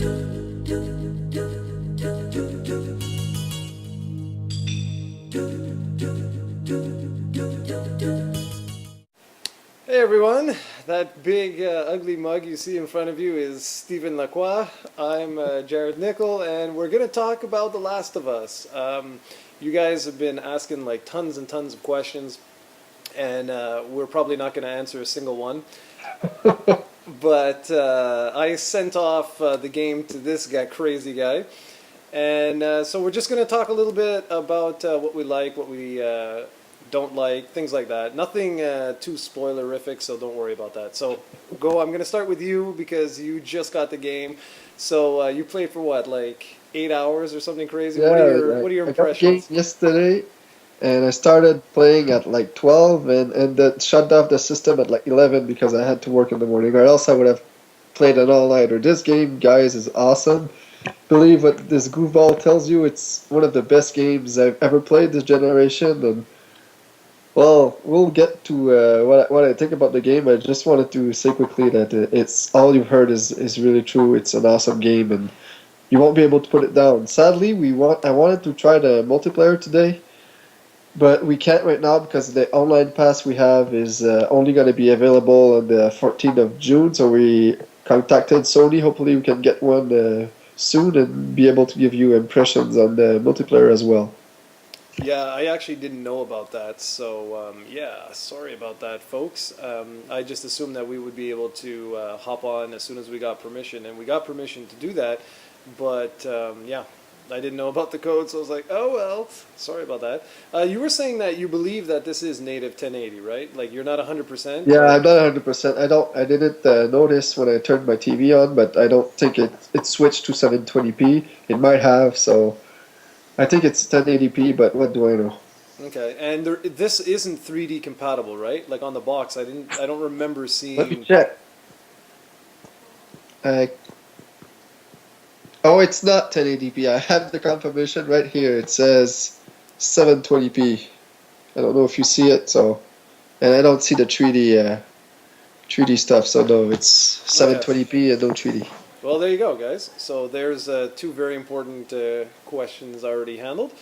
Hey everyone, that big ugly mug you see in front of you is Steven Lacroix. I'm Jarrod Nickel, and we're going to talk about The Last of Us. You guys have been asking like tons and tons of questions, and we're probably not going to answer a single one. But I sent off the game to this guy, crazy guy, and so we're just going to talk a little bit about what we like, what we don't like, things like that. Nothing too spoilerific, so don't worry about that. So I'm going to start with you because you just got the game. So you played for what, like 8 hours or something crazy? Yeah, What are your I got the game impressions? yesterday, and I started playing at like 12, and then shut off the system at like 11 because I had to work in the morning, or else I would have played an all-nighter. This game, guys, is awesome. Believe what this goofball tells you, it's one of the best games I've ever played this generation, and well, we'll get to what I think about the game. I just wanted to say quickly that it's all you've heard is really true. It's an awesome game, and you won't be able to put it down. Sadly, I wanted to try the multiplayer today, but we can't right now because the online pass we have is only going to be available on the 14th of June. So we contacted Sony. Hopefully, we can get one soon and be able to give you impressions on the multiplayer as well. Yeah, I actually didn't know about that. So, yeah, sorry about that, folks. I just assumed that we would be able to hop on as soon as we got permission, and we got permission to do that. But, yeah, I didn't know about the code, so I was like, oh, well, sorry about that. You were saying that you believe that this is native 1080, right? Like, you're not 100%, Yeah, I'm or? not 100%. I didn't notice when I turned my TV on, but I don't think it switched to 720p. It might have, so I think it's 1080p, but what do I know? Okay, and this isn't 3D compatible, right? Like on the box, I don't remember Let me seeing. check. Uh, oh, it's not 1080p. I have the confirmation right here. It says 720p. I don't know if you see it, so and I don't see the 3D stuff, so no, it's Okay. 720p and no 3D. Well, there you go, guys. So there's two very important questions already handled.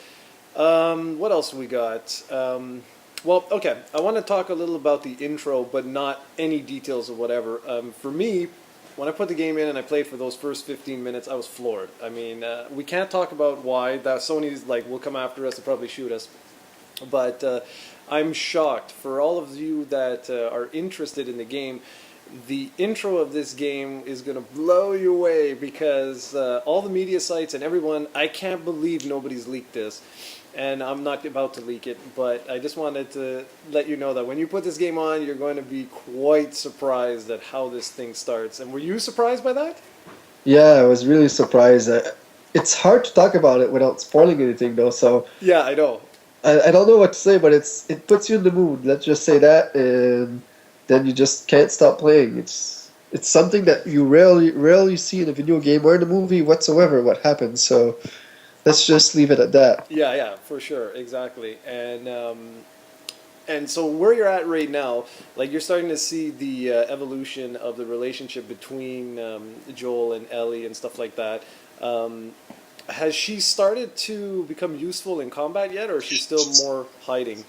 What else we got? Well, okay. I want to talk a little about the intro, but not any details of whatever. For me, when I put the game in and I played for those first 15 minutes, I was floored. I mean, we can't talk about why. That Sony's like will come after us and probably shoot us. But I'm shocked for all of you that are interested in the game. The intro of this game is going to blow you away because all the media sites and everyone, I can't believe nobody's leaked this. And I'm not about to leak it, but I just wanted to let you know that when you put this game on, you're going to be quite surprised at how this thing starts. And were you surprised by that? Yeah, I was really surprised. It's hard to talk about it without spoiling anything, though. So Yeah, I know. I don't know what to say, but it puts you in the mood. Let's just say that, and then you just can't stop playing. It's something that you rarely see in a video game or in a movie whatsoever. What happens? So let's just leave it at that. Yeah, yeah, for sure, exactly. And so where you're at right now, like you're starting to see the evolution of the relationship between Joel and Ellie and stuff like that. Um, has she started to become useful in combat yet, or is she still more hiding?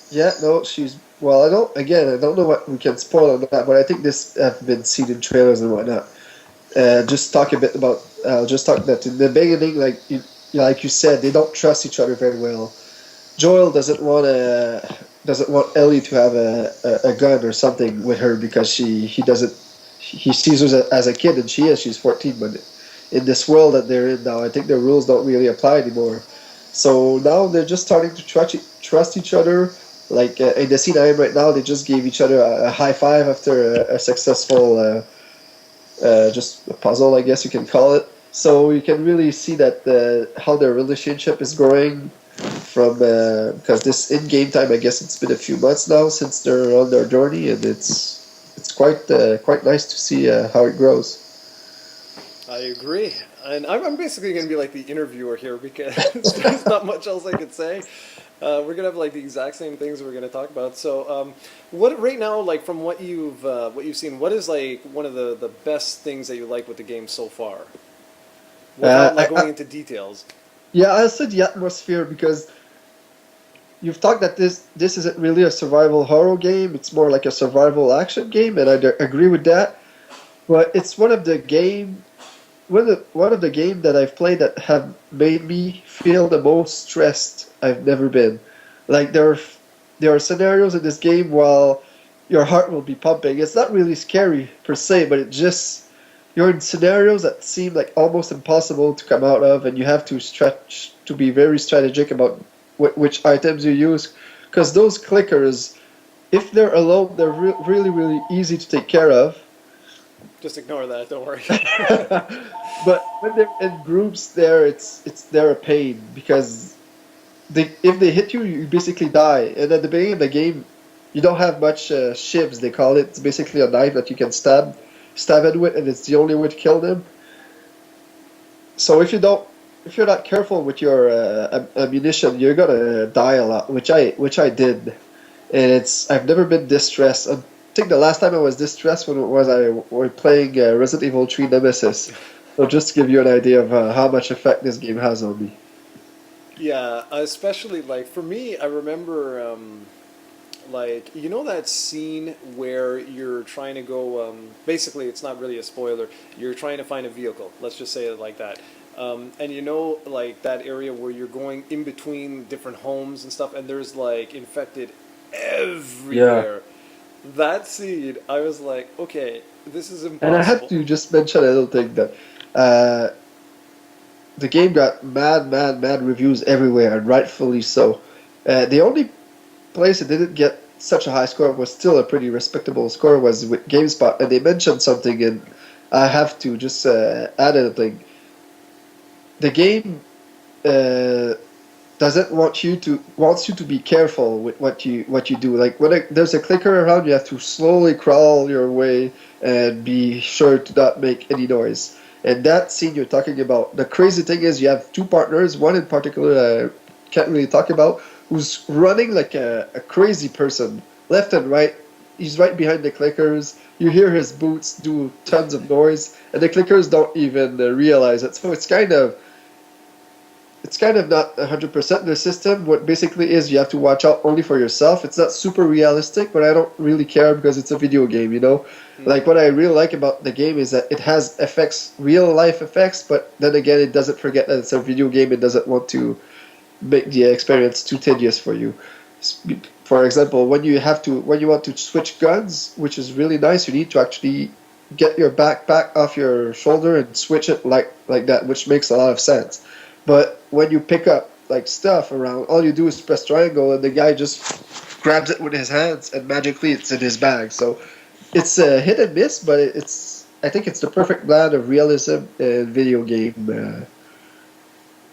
Yeah, no, she's well. I don't know what we can spoil on that, but I think this have been seen in trailers and whatnot. Just talk a bit about. Just talk that in the beginning, like you said, they don't trust each other very well. Joel doesn't want Ellie to have a gun or something with her because he doesn't he sees her as a kid and she's 14, but in this world that they're in now, I think the rules don't really apply anymore. So now they're just starting to trust each other. Like in the scene I am right now, they just gave each other a high five after a successful just a puzzle, I guess you can call it. So you can really see that how their relationship is growing from because this in game time, I guess it's been a few months now since they're on their journey, and it's quite nice to see how it grows. I agree. And I'm basically going to be like the interviewer here because there's not much else I could say. We're gonna have like the exact same things we're gonna talk about. So, what right now, like from what you've seen, what is like one of the best things that you like with the game so far? without like I going into details. yeah, I'll say the atmosphere because you've talked that this isn't really a survival horror game. It's more like a survival action game, and agree with that. But it's one of the game that I've played that have made me feel the most stressed I've never been. Like there are scenarios in this game while your heart will be pumping. It's not really scary per se, but it just you're in scenarios that seem like almost impossible to come out of, and you have to be very strategic about which items you use, because those clickers, if they're alone, they're really really easy to take care of. Just ignore that. Don't worry. But when they're in groups, there they're a pain because if they hit you, you basically die. And at the beginning of the game, you don't have much shivs. They call it. It's basically a knife that you can stab it with, and it's the only way to kill them. So if you're not careful with your ammunition, you're gonna die a lot, which I did, and I've never been this stressed. I think the last time I was this stressed I were playing Resident Evil 3 Nemesis. So just to give you an idea of how much effect this game has on me. Yeah, especially like for me, I remember like you know that scene where you're trying to go. Basically, it's not really a spoiler. You're trying to find a vehicle. Let's just say it like that. And you know, like that area where you're going in between different homes and stuff, and there's like infected Yeah. everywhere. That scene, I was like, okay, this is And I have impossible. to just mention a little thing that uh, the game got mad reviews everywhere, and rightfully so. The only place it didn't get such a high score was still a pretty respectable score was with GameSpot, and they mentioned something, and I have to just add a thing. The game uh, doesn't wants you to be careful with what you do. Like when there's a clicker around, you have to slowly crawl your way and be sure to not make any noise. And that scene you're talking about, the crazy thing is you have two partners, one in particular can't really talk about, who's running like a crazy person, left and right. He's right behind the clickers. You hear his boots do tons of noise, and the clickers don't even realize it. So it's kind of not 100% the system. What basically is you have to watch out only for yourself. It's not super realistic, but I don't really care because it's a video game, you know? Like Hmm. what I really like about the game is that it has effects, real life effects, but then again it doesn't forget that it's a video game. It doesn't want to make the experience too tedious for you. For example, when you want to switch guns, which is really nice, you need to actually get your backpack off your shoulder and switch it like that, which makes a lot of sense. But when you pick up like stuff around, all you do is press triangle, and the guy just grabs it with his hands, and magically it's in his bag. So it's a hit and miss, but I think it's the perfect blend of realism and video game.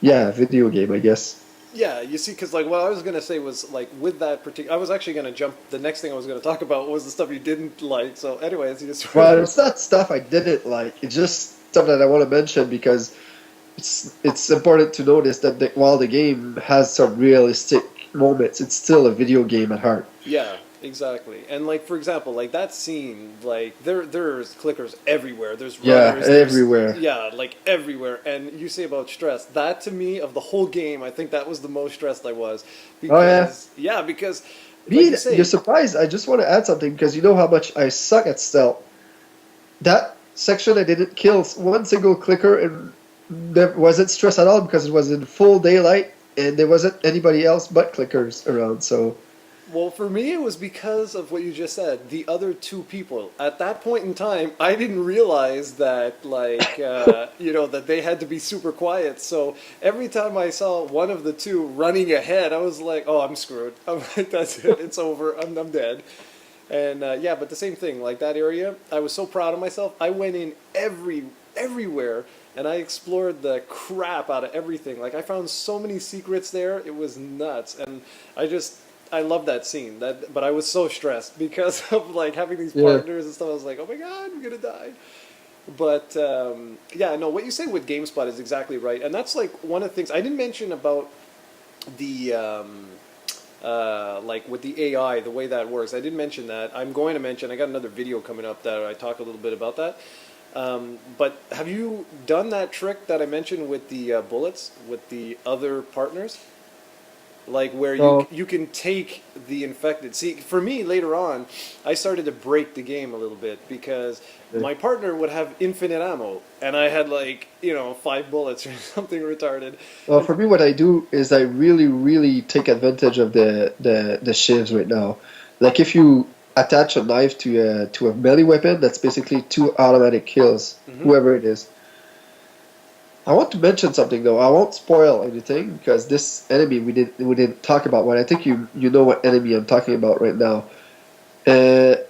Yeah, video game, I guess. Yeah, you see, because like what I was gonna say was like with that particular, I was actually gonna jump. The next thing I was gonna talk about was the stuff you didn't like. So, anyways, you just Well, it's not stuff I didn't like. It's just stuff that I want to mention because it's important to notice that while the game has some realistic moments, it's still a video game at heart. yeah, exactly. And like for example, like that scene, like there's clickers everywhere. There's Yeah, runners. There's everywhere. yeah, like everywhere. And you say about stress. That to me of the whole game, I think that was the most stressed I was Oh yeah. because yeah, because like Me, you you're say, surprised. I just want to add something because you know how much I suck at stealth. That section I didn't kill one single clicker and there wasn't stress at all because it was in full daylight and there wasn't anybody else but clickers around. So well, for me, it was because of what you just said. The other two people. At that point in time, I didn't realize that, like, you know, that they had to be super quiet. So every time I saw one of the two running ahead, I was like, "Oh, I'm screwed. I'm like, that's it. It's over. I'm dead." And yeah, but the same thing. Like that area, I was so proud of myself. I went in everywhere, and I explored the crap out of everything. Like I found so many secrets there. It was nuts, and I just I love that scene. That, but I was so stressed because of like having these yeah. partners and stuff. I was like, oh my god, I'm gonna die. But yeah, no, what you say with GameSpot is exactly right, and that's like one of the things I didn't mention about the like with the AI, the way that works. I didn't mention that. I'm going to mention. I got another video coming up that I talk a little bit about that. But have you done that trick that I mentioned with the bullets with the other partners? Like where So you can take the infected. See, for me later on, I started to break the game a little bit because my partner would have infinite ammo, and I had like 5 bullets or something retarded. well, And for me, what I do is I really, really take advantage of the shivs right now. Like if you attach a knife to a melee weapon, that's basically two automatic kills, hmm whoever it is. I want to mention something though. I won't spoil anything because this enemy we didn't talk about one. I think you know what enemy I'm talking about right now.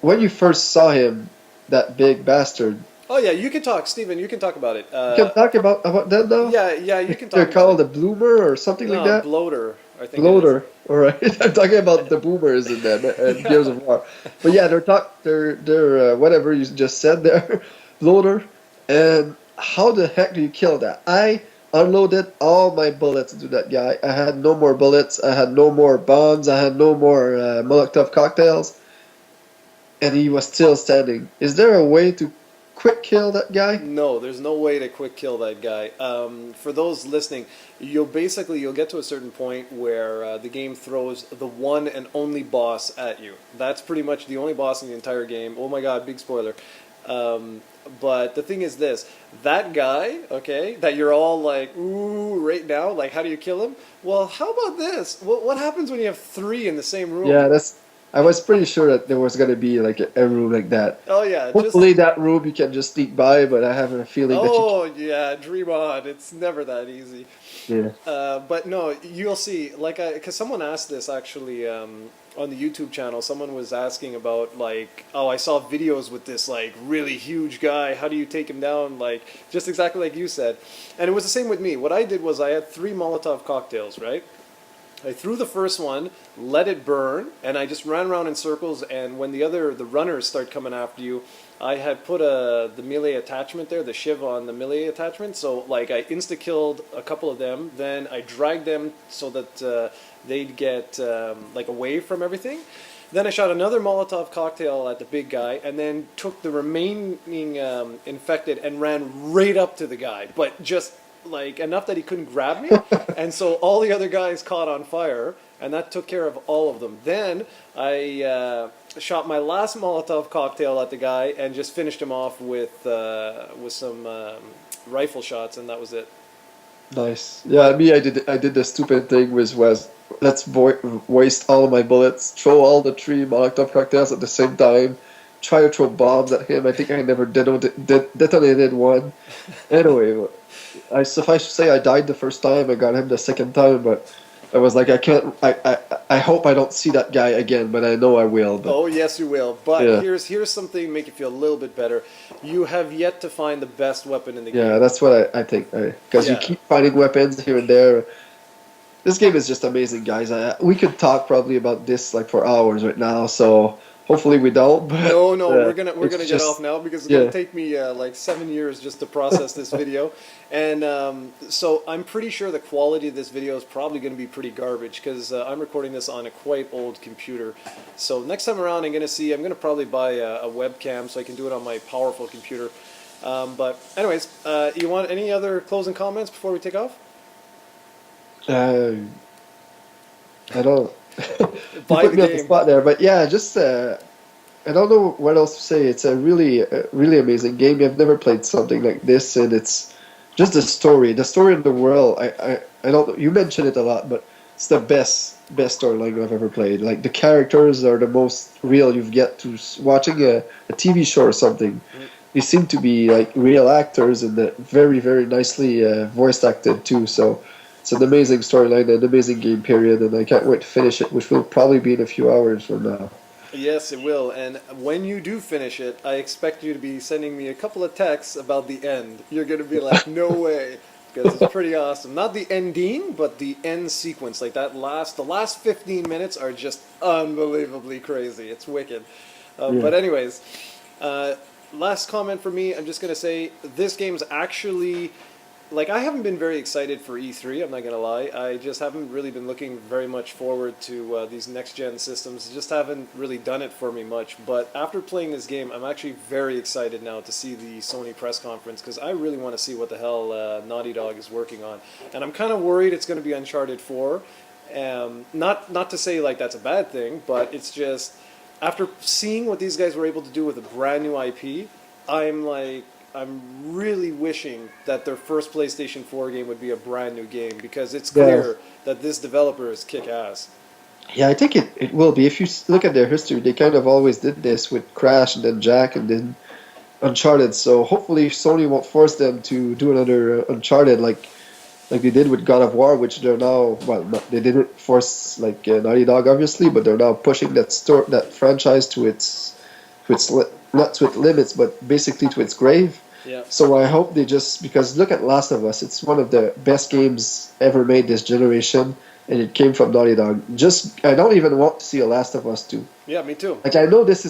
When you first saw him, that big bastard. oh yeah, you can talk, Steven. You can talk about it. You can talk about that now. Yeah, yeah, you can They're talk about called it. a bloomer or something like No, that. bloater, I think it is. Bloater. All right, I'm talking about the boomers in them and Gears of War. But yeah, they're whatever you just said there, bloater. And how the heck do you kill that? I unloaded all my bullets into that guy. I had no more bullets. I had no more bombs. I had no more Molotov cocktails, and he was still standing. Is there a way to quick kill that guy? No, there's no way to quick kill that guy. For those listening, you'll get to a certain point where the game throws the one and only boss at you. That's pretty much the only boss in the entire game. Oh my God, big spoiler. But the thing is this, that guy, okay, that you're all like, ooh, right now, like how do you kill him? Well, how about this? What happens when you have 3 in the same room? Yeah, that's. I was pretty sure that there was gonna be like a room like that. Oh yeah, just Hopefully, that room you can just sneak by, but I have a feeling that you. oh yeah, dream on. It's never that easy. Yeah. But no, you'll see. Like, because someone asked this actually on the YouTube channel. Someone was asking about like, oh, I saw videos with this like really huge guy. How do you take him down? Like, just exactly like you said. And it was the same with me. What I did was I had 3 Molotov cocktails, right? I threw the first one, let it burn, and I just ran around in circles. And when the runners start coming after you, I had put the melee attachment there, the shiv on the melee attachment. So like I insta killed a couple of them. Then I dragged them so that they'd get like away from everything. Then I shot another Molotov cocktail at the big guy, and then took the remaining infected and ran right up to the guy, but just like enough that he couldn't grab me. And so all the other guys caught on fire, and that took care of all of them. Then I shot my last Molotov cocktail at the guy and just finished him off with some rifle shots, and that was it. Nice. Yeah, me, I did the stupid thing was waste all of my bullets, throw all the 3 Molotov cocktails at the same time, try to throw bombs at him. I think I never detonated one. Anyway, I suffice to say I died the first time. I got him the second time, but I was like, I can't. I hope I don't see that guy again, but I know I will. But Oh yes, you will. But yeah, here's something to make you feel a little bit better. You have yet to find the best weapon in the yeah, game. that's what I think. Because you Yeah. keep finding weapons here and there. This game is just amazing, guys. We could talk probably about this like for hours right now. So hopefully we don't. But No, no, we're it's gonna get off just now because it's gonna yeah, take me like 7 years just to process this video, and so I'm pretty sure the quality of this video is probably gonna be pretty garbage because I'm recording this on a quite old computer. So next time around, I'm gonna probably buy a webcam so I can do it on my powerful computer. But anyways, you want any other closing comments before we take off? uh, I don't. You Buy put the me on the game. spot there, but yeah, just I don't know what else to say. It's a really amazing game. I've never played something like this, and it's just the story of the world. I don't know. You mentioned it a lot, but it's the best storyline I've ever played. Like the characters are the most real you've get to watching a TV show or something. They seem to be like real actors and very nicely voice acted too. So it's an amazing storyline, an amazing game period, and I can't wait to finish it, which will probably be in a few hours from now. Yes, it will. And when you do finish it, I expect you to be sending me a couple of texts about the end. You're going to be like, no way. Because it's pretty awesome. Not the ending, but the end sequence. Like the last 15 minutes are just unbelievably crazy. It's wicked. Yeah. But anyways, last comment for me, I'm just going to say this game's actually like I haven't been very excited for E3. I'm not gonna lie. I just haven't really been looking very much forward to these next gen systems. Just haven't really done it for me much. But after playing this game, I'm actually very excited now to see the Sony press conference because I really want to see what the hell Naughty Dog is working on. And I'm kind of worried it's going to be Uncharted 4. Not to say like that's a bad thing, but it's just after seeing what these guys were able to do with a brand new IP, I'm really wishing that their first PlayStation 4 game would be a brand new game because it's Yeah. clear that this developer is kick ass. Yeah, I think it will be. If you look at their history, they kind of always did this with Crash and then Jack and then Uncharted. So hopefully Sony won't force them to do another Uncharted like they did with God of War, which they're now well, they didn't force like Naughty Dog obviously, but they're now pushing that franchise to its not to its limits, but basically to its grave. Yeah. So I hope they just because look at Last of Us, it's one of the best games ever made this generation, and it came from Naughty Dog. Just I don't even want to see a Last of Us 2. Yeah, me too. Like I know this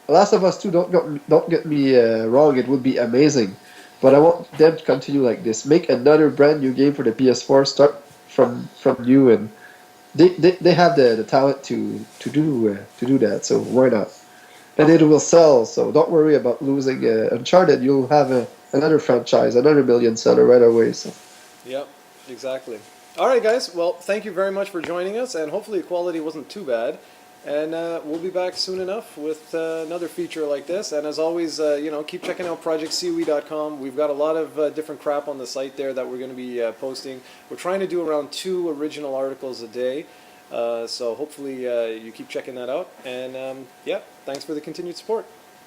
Last of Us 2. Don't get me wrong. It would be amazing, but I want them to continue like this. Make another brand new game for the PS4. Start from new, and they have the talent to do that. So why not? And it will sell. So don't worry about losing Uncharted. You'll have another franchise, another million seller right away. So Yep, exactly. All right, guys. Well, thank you very much for joining us, and hopefully the quality wasn't too bad. And we'll be back soon enough with another feature like this. And as always, keep checking out projectcoe.com. We've got a lot of different crap on the site there that we're going to be posting. We're trying to do around 2 original articles a day. So hopefully you keep checking that out. And yeah, thanks for the continued support.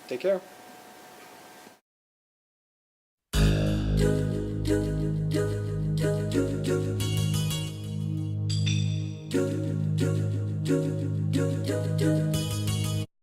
Take care.